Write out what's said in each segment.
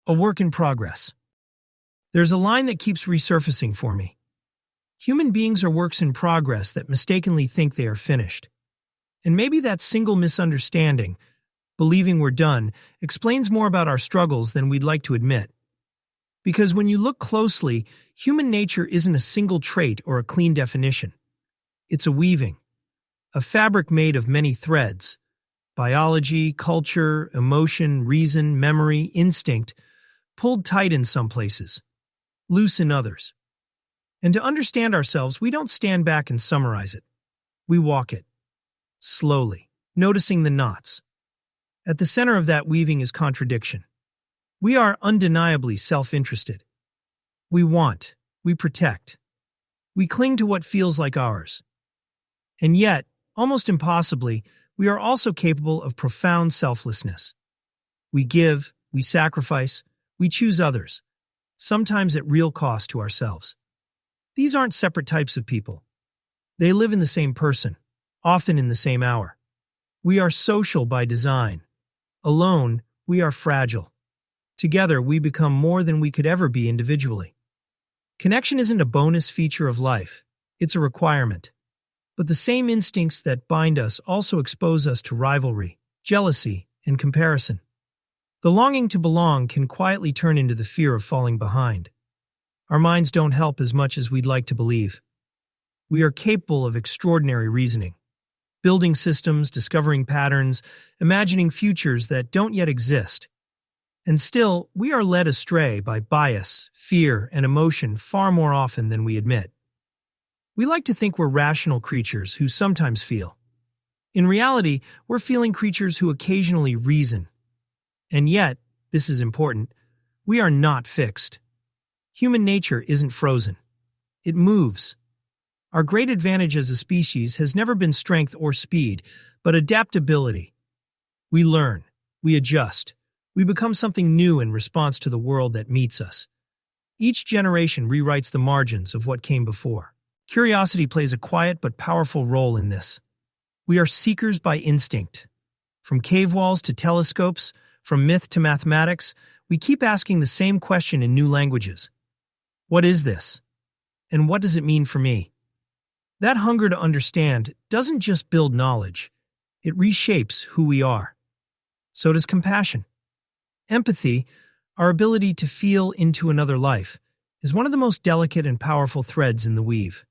A work in progress. There's a line that keeps resurfacing for me. Human beings are works in progress that mistakenly think they are finished. And maybe that single misunderstanding, believing we're done, explains more about our struggles than we'd like to admit. Because when you look closely, human nature isn't a single trait or a clean definition. It's a weaving, a fabric made of many threads. Biology, culture, emotion, reason, memory, instinct, pulled tight in some places, loose in others. And to understand ourselves, we don't stand back and summarize it. We walk it, slowly, noticing the knots. At the center of that weaving is contradiction. We are undeniably self-interested. We want, we protect. We cling to what feels like ours. And yet, almost impossibly, we are also capable of profound selflessness. We give, we sacrifice, we choose others, sometimes at real cost to ourselves. These aren't separate types of people. They live in the same person, often in the same hour. We are social by design. Alone, we are fragile. Together, we become more than we could ever be individually. Connection isn't a bonus feature of life. It's a requirement. But the same instincts that bind us also expose us to rivalry, jealousy, and comparison. The longing to belong can quietly turn into the fear of falling behind. Our minds don't help as much as we'd like to believe. We are capable of extraordinary reasoning, building systems, discovering patterns, imagining futures that don't yet exist. And still, we are led astray by bias, fear, and emotion far more often than we admit. We like to think we're rational creatures who sometimes feel. In reality, we're feeling creatures who occasionally reason. And yet, this is important, we are not fixed. Human nature isn't frozen. It moves. Our great advantage as a species has never been strength or speed, but adaptability. We learn, we adjust, we become something new in response to the world that meets us. Each generation rewrites the margins of what came before. Curiosity plays a quiet but powerful role in this. We are seekers by instinct. From cave walls to telescopes, from myth to mathematics, we keep asking the same question in new languages. What is this? And what does it mean for me? That hunger to understand doesn't just build knowledge, it reshapes who we are. So does compassion. Empathy, our ability to feel into another life, is one of the most delicate and powerful threads in the weave.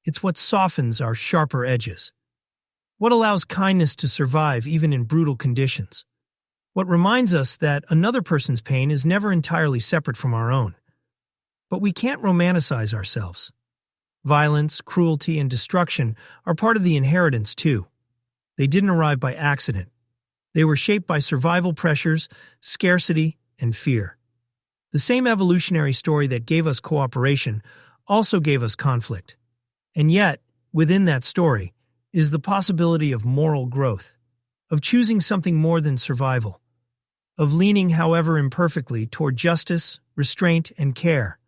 It's what softens our sharper edges. What allows kindness to survive even in brutal conditions. What reminds us that another person's pain is never entirely separate from our own. But we can't romanticize ourselves. Violence, cruelty, and destruction are part of the inheritance too. They didn't arrive by accident. They were shaped by survival pressures, scarcity, and fear. The same evolutionary story that gave us cooperation also gave us conflict. And yet, within that story, is the possibility of moral growth, of choosing something more than survival, of leaning, however imperfectly, toward justice, restraint, and care.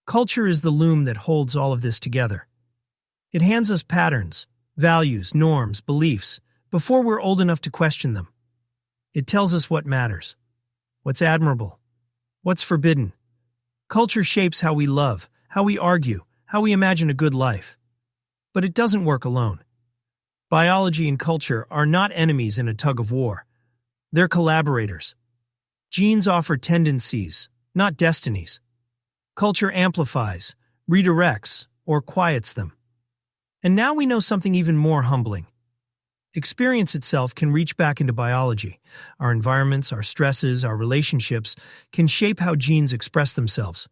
Culture is the loom that holds all of this together. It hands us patterns, values, norms, beliefs, before we're old enough to question them. It tells us what matters, what's admirable, what's forbidden. Culture shapes how we love, how we argue, how we imagine a good life. But it doesn't work alone. Biology and culture are not enemies in a tug of war. They're collaborators. Genes offer tendencies, not destinies. Culture amplifies, redirects, or quiets them. And now we know something even more humbling. Experience itself can reach back into biology. Our environments, our stresses, our relationships can shape how genes express themselves.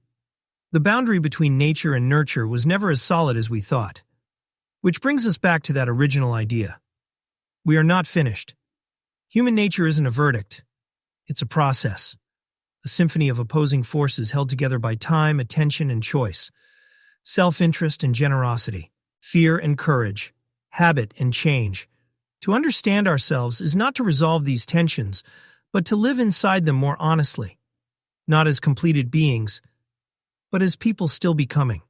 The boundary between nature and nurture was never as solid as we thought. Which brings us back to that original idea. We are not finished. Human nature isn't a verdict. It's a process. A symphony of opposing forces held together by time, attention, and choice. Self-interest and generosity. Fear and courage. Habit and change. To understand ourselves is not to resolve these tensions, but to live inside them more honestly. Not as completed beings, but as people still becoming.